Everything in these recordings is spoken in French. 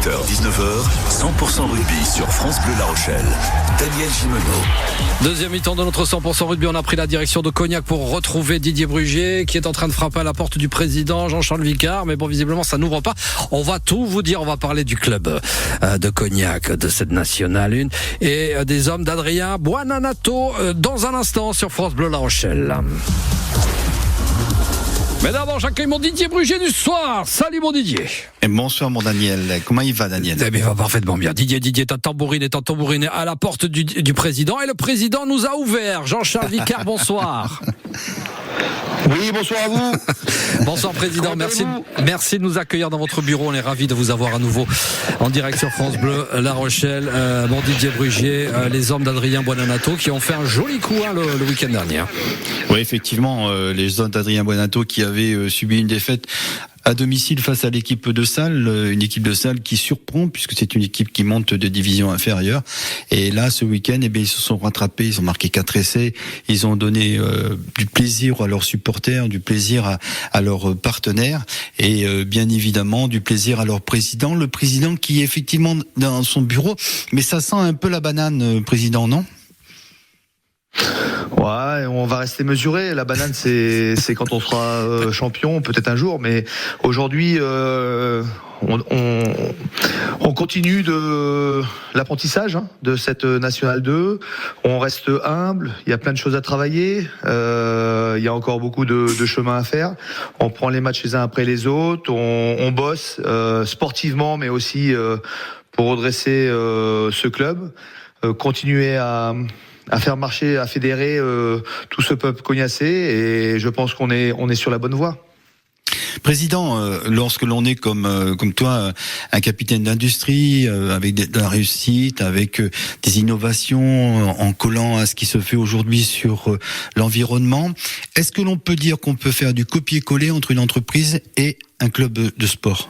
18h-19h, 100% rugby sur France Bleu La Rochelle. Daniel Gimeno. Deuxième mi-temps de notre 100% rugby, on a pris la direction de Cognac pour retrouver Didier Brugier qui est en train de frapper à la porte du président Jean-Charles Vicard, mais bon, visiblement ça n'ouvre pas. On va tout vous dire, on va parler du club de Cognac, de cette Nationale 1 et des hommes d'Adrien Buonannato dans un instant sur France Bleu La Rochelle. Mais d'abord, j'accueille mon Didier Brugier du soir. Salut mon Didier. Et bonsoir mon Daniel. Comment il va, Daniel? Eh bien, il va parfaitement bien. Didier est tambouriné à la porte du président. Et le président nous a ouvert. Jean-Charles Vicard, bonsoir. Oui, bonsoir à vous. Bonsoir président, merci de nous accueillir dans votre bureau. On est ravis de vous avoir à nouveau en direct sur France Bleu La Rochelle. Mon Didier Brugier, les hommes d'Adrien Buonannato qui ont fait un joli coup le week-end dernier. Oui, effectivement, les hommes d'Adrien Buonannato qui avaient subi une défaite à domicile face à l'équipe de Salles, une équipe de Salles qui surprend puisque c'est une équipe qui monte de division inférieure. Et là, ce week-end, ils se sont rattrapés, ils ont marqué 4 essais, ils ont donné du plaisir à leurs supporters, du plaisir à leurs partenaires et bien évidemment du plaisir à leur président. Le président qui est effectivement dans son bureau, mais ça sent un peu la banane, président, non ? Ouais, on va rester mesuré. La banane, c'est quand on sera champion, peut-être un jour, mais aujourd'hui, on continue de l'apprentissage de cette Nationale 2. On reste humble. Il y a plein de choses à travailler. Il y a encore beaucoup de chemin à faire. On prend les matchs les uns après les autres. On bosse sportivement, mais aussi pour redresser ce club. Continuer à faire marcher, à fédérer tout ce peuple cognacé, et je pense qu'on est sur la bonne voie. Président, lorsque l'on est comme toi, un capitaine d'industrie, avec de la réussite, avec des innovations, en collant à ce qui se fait aujourd'hui sur l'environnement, est-ce que l'on peut dire qu'on peut faire du copier-coller entre une entreprise et un club de sport ?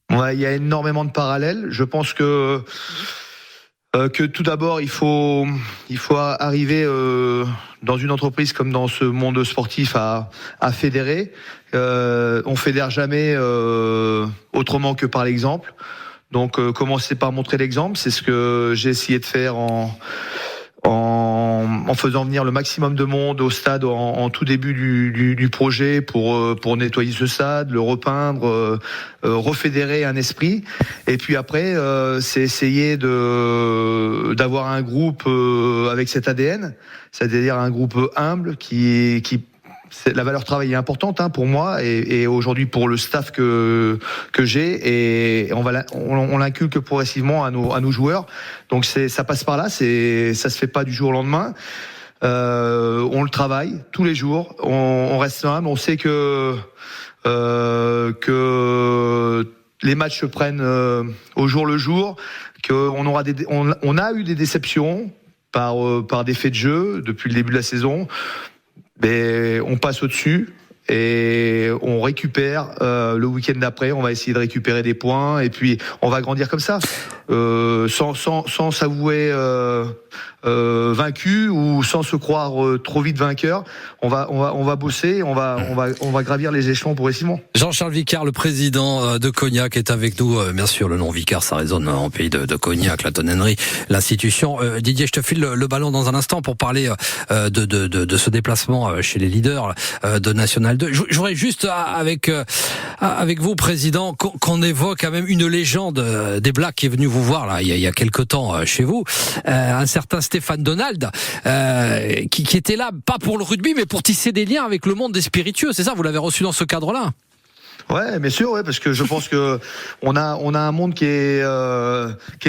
Ouais, il y a énormément de parallèles. Je pense que tout d'abord il faut arriver dans une entreprise comme dans ce monde sportif à fédérer. On fédère jamais autrement que par l'exemple. Donc commencer par montrer l'exemple, c'est ce que j'ai essayé de faire en faisant venir le maximum de monde au stade en tout début du projet pour nettoyer ce stade, le repeindre, refédérer un esprit. Et puis après, c'est essayer d'avoir un groupe avec cet ADN, c'est-à-dire un groupe humble qui la valeur travail est importante pour moi et aujourd'hui pour le staff que j'ai, et on l'inculque progressivement à nos joueurs. Donc ça passe par là, ça se fait pas du jour au lendemain. On le travaille tous les jours, on reste humble, on sait que les matchs se prennent au jour le jour, qu'on on a eu des déceptions par des faits de jeu depuis le début de la saison. Mais on passe au-dessus et on récupère le week-end d'après. On va essayer de récupérer des points et puis on va grandir comme ça, sans s'avouer vaincu ou sans se croire trop vite vainqueur. On va bosser, on va gravir les échelons progressivement. Jean-Charles Vicard, le président de Cognac, est avec nous. Bien sûr, le nom Vicard, ça résonne en pays de Cognac, la tonnellerie, l'institution. Didier, je te file le ballon dans un instant pour parler de ce déplacement chez les leaders de Nationale 2. Je voudrais juste, avec vous, président, qu'on évoque quand même une légende des Blacks qui est venu vous voir là il y a quelque temps chez vous, un certain Stéphane Donald, qui était là, pas pour le rugby, mais pour tisser des liens avec le monde des spiritueux. C'est ça, vous l'avez reçu dans ce cadre-là? Ouais, bien sûr, ouais, parce que je pense que on a un monde qui est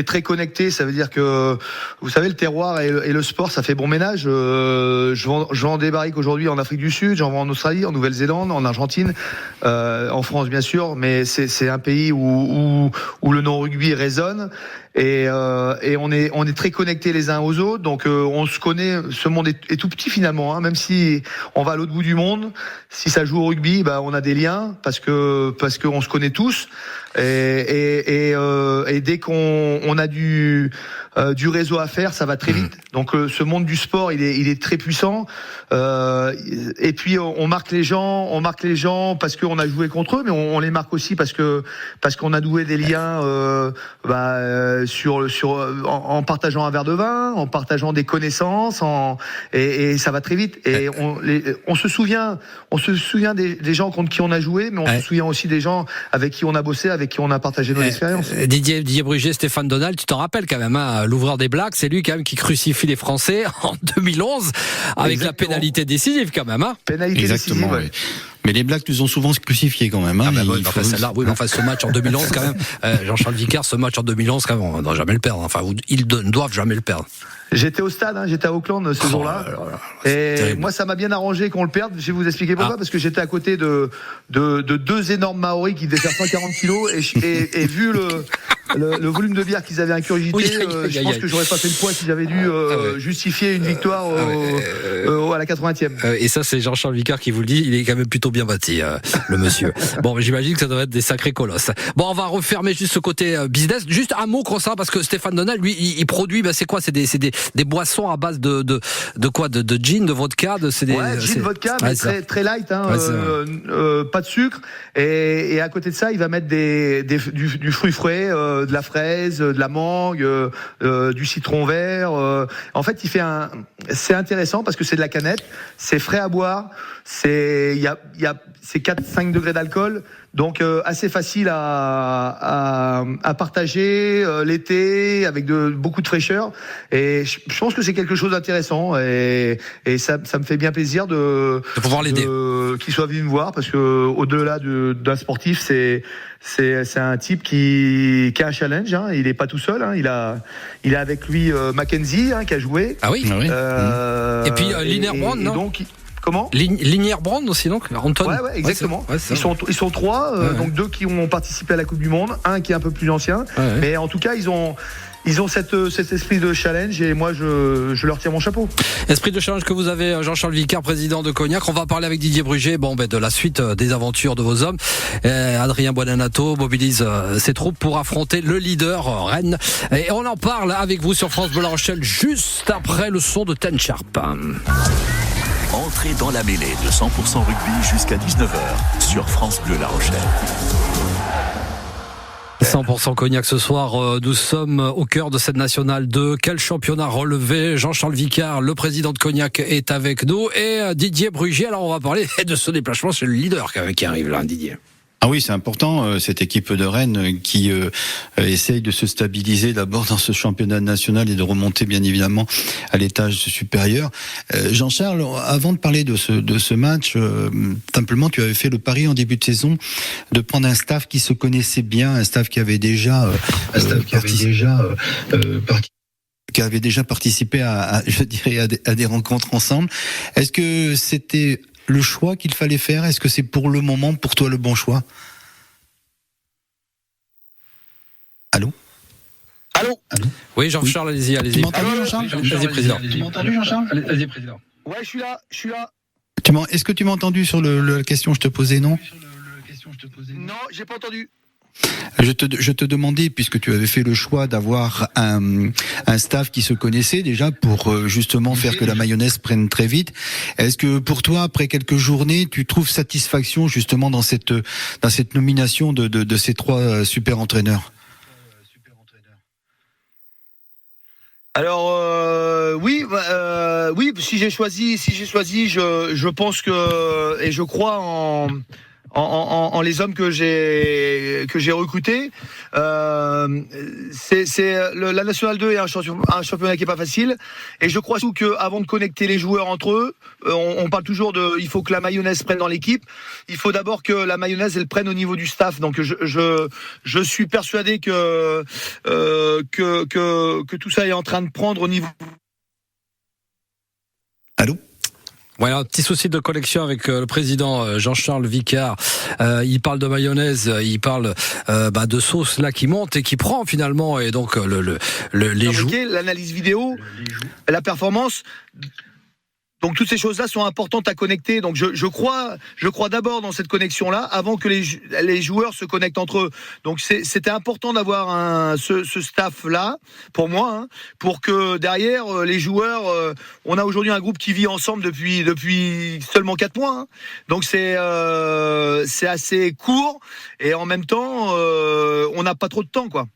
très connecté. Ça veut dire que, vous savez, le terroir et le sport, ça fait bon ménage. Je vends des barriques aujourd'hui en Afrique du Sud, j'en vends en Australie, en Nouvelle-Zélande, en Argentine, en France bien sûr, mais c'est un pays où le non-rugby résonne. Et on est très connectés les uns aux autres, donc on se connaît. Ce monde est tout petit finalement, même si on va à l'autre bout du monde. Si ça joue au rugby, on a des liens parce qu'on se connaît tous. Et dès qu'on a du réseau à faire, ça va très vite. Donc ce monde du sport, il est très puissant. Et puis on marque les gens parce qu'on a joué contre eux, mais on les marque aussi parce qu'on a noué des liens en partageant un verre de vin, en partageant des connaissances, et ça va très vite. Et on se souvient des gens contre qui on a joué, mais on se souvient aussi des gens avec qui on a bossé, avec qui on a partagé nos expériences. Didier Brugier, Stéphane Donald, tu t'en rappelles quand même, hein, l'ouvreur des Blacks, c'est lui quand même qui crucifie les Français en 2011 avec la pénalité décisive quand même. Hein. Pénalité décisive, ouais. Mais les Blacks nous ont souvent crucifiés quand même. Hein. Ce match en 2011 quand même, Jean-Charles Vicard, ce match en 2011 quand même, on ne doit jamais le perdre. Enfin, ils ne doivent jamais le perdre. J'étais au stade, j'étais à Auckland ce jour-là. Et terrible. Moi, ça m'a bien arrangé qu'on le perde. Je vais vous expliquer pourquoi. Parce que j'étais à côté de deux énormes Maoris qui devaient faire 140 kilos. Et vu le volume de bière qu'ils avaient incurgité, je pense que j'aurais pas fait le poids si j'avais dû justifier une victoire à la 80e. Et ça, c'est Jean-Charles Vicard qui vous le dit. Il est quand même plutôt bien bâti, le monsieur. Bon, j'imagine que ça devrait être des sacrés colosses. Bon, on va refermer juste ce côté business. Juste un mot comme ça, parce que Stéphane Donald, lui, il produit, c'est quoi? C'est des boissons à base de quoi? De gin, de vodka, gin, vodka, mais très light, pas de sucre. Et à côté de ça, il va mettre du fruit frais, de la fraise, de la mangue, du citron vert. En fait, c'est intéressant parce que c'est de la canette, c'est frais à boire, c'est 4-5 degrés d'alcool, donc assez facile à partager l'été avec beaucoup de fraîcheur. Et je pense que c'est quelque chose d'intéressant et ça me fait bien plaisir de pouvoir l'aider, qu'il soit venu me voir, parce que au-delà d'un sportif, c'est un type qui a un challenge. Il est pas tout seul. Il a avec lui Mackenzie qui a joué. Ah oui. Et puis Linier Brown, non? Donc, comment? Linier Brown aussi, donc Anton. Ouais, exactement. Ils sont trois, donc deux qui ont participé à la Coupe du Monde, un qui est un peu plus ancien. Mais en tout cas, ils ont cet esprit de challenge, et moi je leur tire mon chapeau. Esprit de challenge que vous avez, Jean-Charles Vicard, président de Cognac. On va parler avec Didier Brugier de la suite des aventures de vos hommes. Adrien Buonannato mobilise ses troupes pour affronter le leader Rennes. Et on en parle avec vous sur France Bleu La Rochelle juste après le son de Ten Sharp. Entrez dans la mêlée de 100% rugby jusqu'à 19h sur France Bleu La Rochelle. 100% Cognac ce soir, nous sommes au cœur de cette nationale 2. Quel championnat relevé? Jean-Charles Vicard, le président de Cognac, est avec nous, et Didier Brugier. Alors on va parler de ce déplacement, c'est le leader qui arrive là, Didier. Ah oui, c'est important, cette équipe de Rennes qui essaye de se stabiliser d'abord dans ce championnat national et de remonter bien évidemment à l'étage supérieur. Jean-Charles, avant de parler de ce match, simplement tu avais fait le pari en début de saison de prendre un staff qui se connaissait bien, un staff qui avait déjà participé à des rencontres ensemble. Est-ce que c'était le choix qu'il fallait faire? Est-ce que c'est pour le moment, pour toi, le bon choix? Allô? Oui, Jean-Charles, allez-y. Tu m'as entendu, Jean-Charles? Vas-y, président. Tu m'as entendu, Jean-Charles? Vas-y, président. Ouais, je suis là. Est-ce que tu m'as entendu sur la question que je te posais, non? Non, j'ai pas entendu. Je te demandais, puisque tu avais fait le choix d'avoir un staff qui se connaissait déjà pour justement faire que la mayonnaise prenne très vite. Est-ce que pour toi, après quelques journées, tu trouves satisfaction justement dans cette nomination de ces trois super entraîneurs? Alors oui, si j'ai choisi, je pense que, et je crois en les hommes que j'ai recrutés. La National 2 est un championnat qui est pas facile, et je crois surtout que avant de connecter les joueurs entre eux, on parle toujours il faut que la mayonnaise prenne dans l'équipe. Il faut d'abord que la mayonnaise elle prenne au niveau du staff. Donc je suis persuadé que tout ça est en train de prendre au niveau. Allô? Voilà, un petit souci de connexion avec le président Jean-Charles Vicard. Il parle de mayonnaise, il parle de sauce là qui monte et qui prend finalement, et donc les joues. L'analyse vidéo, la performance. Donc toutes ces choses-là sont importantes à connecter. Donc je crois d'abord dans cette connexion-là avant que les joueurs se connectent entre eux. Donc c'était important d'avoir ce staff-là pour moi, hein, pour que derrière les joueurs, on a aujourd'hui un groupe qui vit ensemble depuis seulement 4 mois. Hein. Donc c'est assez court et en même temps on n'a pas trop de temps, quoi.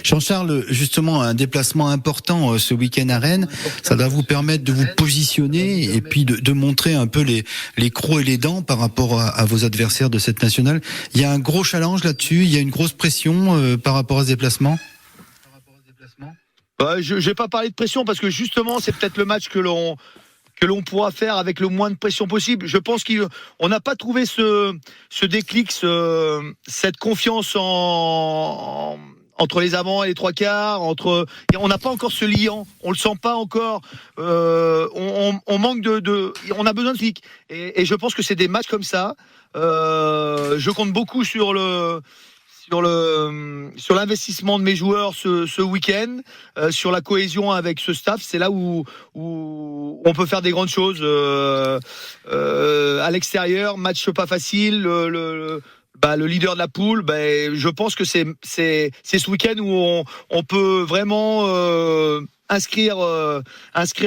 Jean-Charles, justement, un déplacement important ce week-end à Rennes, ça va vous permettre de vous positionner et puis de montrer un peu les crocs et les dents par rapport à vos adversaires de cette nationale. Il y a un gros challenge là-dessus, il y a une grosse pression par rapport à ce déplacement. Je vais pas parler de pression parce que justement, c'est peut-être le match que l'on pourra faire avec le moins de pression possible. Je pense qu'on n'a pas trouvé ce déclic, cette confiance entre les avants et les trois quarts, on n'a pas encore ce liant, on le sent pas encore. On manque on a besoin de flics. Et je pense que c'est des matchs comme ça. Je compte beaucoup sur l'investissement de mes joueurs ce week-end, sur la cohésion avec ce staff. C'est là où on peut faire des grandes choses. À l'extérieur, match pas facile. Le leader de la poule, je pense que c'est ce week-end où on peut vraiment inscrire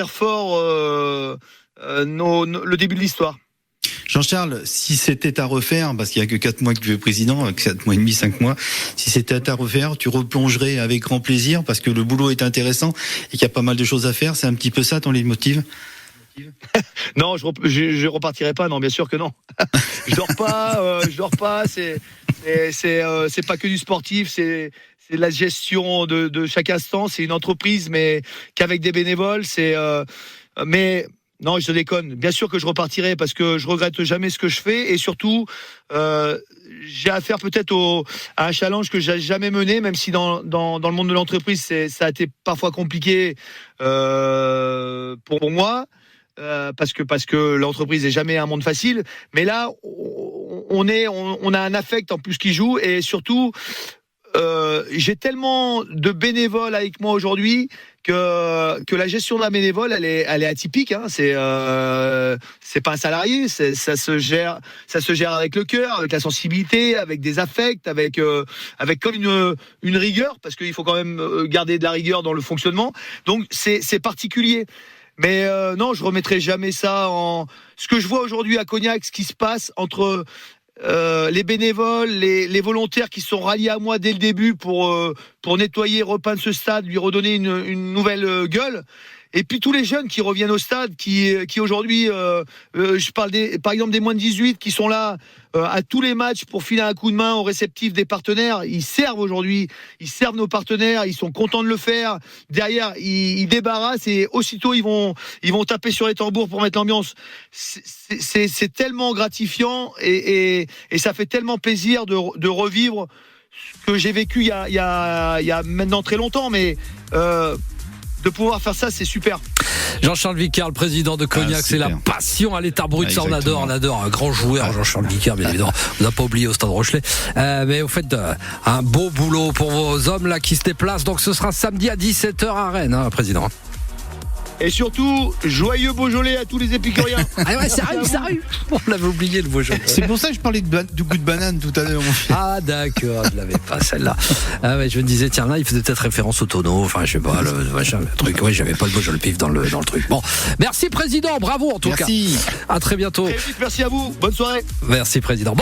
fort le début de l'histoire. Jean-Charles, si c'était à refaire, parce qu'il n'y a que 4 mois que tu es président, 4 mois et demi, 5 mois, si c'était à refaire, tu replongerais avec grand plaisir parce que le boulot est intéressant et qu'il y a pas mal de choses à faire. C'est un petit peu ça ton leitmotiv? Non, je repartirai pas. Non, bien sûr que non. Je dors pas. C'est pas que du sportif. C'est de la gestion de chaque instant. C'est une entreprise, mais qu'avec des bénévoles. Mais non, je déconne. Bien sûr que je repartirai parce que je regrette jamais ce que je fais et surtout j'ai affaire peut-être à un challenge que j'ai jamais mené, même si dans le monde de l'entreprise ça a été parfois compliqué pour moi. Parce que l'entreprise n'est jamais un monde facile, mais là on a un affect en plus qui joue et surtout j'ai tellement de bénévoles avec moi aujourd'hui que la gestion de la bénévole elle est atypique, hein. C'est pas un salarié, ça se gère avec le cœur, avec la sensibilité, avec des affects, avec comme une rigueur parce qu'il faut quand même garder de la rigueur dans le fonctionnement. Donc c'est particulier. Mais non, je remettrai jamais ça en. Ce que je vois aujourd'hui à Cognac, ce qui se passe entre les bénévoles, les volontaires qui sont ralliés à moi dès le début pour nettoyer, repeindre ce stade, lui redonner une nouvelle gueule. Et puis tous les jeunes qui reviennent au stade, qui aujourd'hui, je parle par exemple des moins de 18 qui sont là à tous les matchs pour filer un coup de main au réceptif des partenaires. Ils servent aujourd'hui, ils servent nos partenaires, ils sont contents de le faire. Derrière, ils débarrassent et aussitôt ils vont taper sur les tambours pour mettre l'ambiance. C'est tellement gratifiant et ça fait tellement plaisir de revivre ce que j'ai vécu il y a maintenant très longtemps, mais de pouvoir faire ça, c'est super. Jean-Charles Vicard, le président de Cognac, c'est la passion à l'état brut. Ça, on adore, un grand joueur, Jean-Charles Vicard, bien évidemment. On n'a pas oublié au Stade Rochelet. Mais vous faites un beau boulot pour vos hommes là qui se déplacent. Donc ce sera samedi à 17h à Rennes, hein, président. Et surtout, joyeux Beaujolais à tous les épicuriens. Ah ouais, ça arrive. On l'avait oublié, le Beaujolais. C'est pour ça que je parlais du goût de banane tout à l'heure. Ah d'accord, je l'avais pas celle-là. Ah ouais, je me disais, tiens là, il faisait peut-être référence au tonneau. Enfin, je sais pas, le truc. Ouais, j'avais pas le Beaujolais pif dans le truc. Bon, merci président, bravo en tout cas. À très bientôt. Très vite, merci à vous, bonne soirée. Merci président. Bon.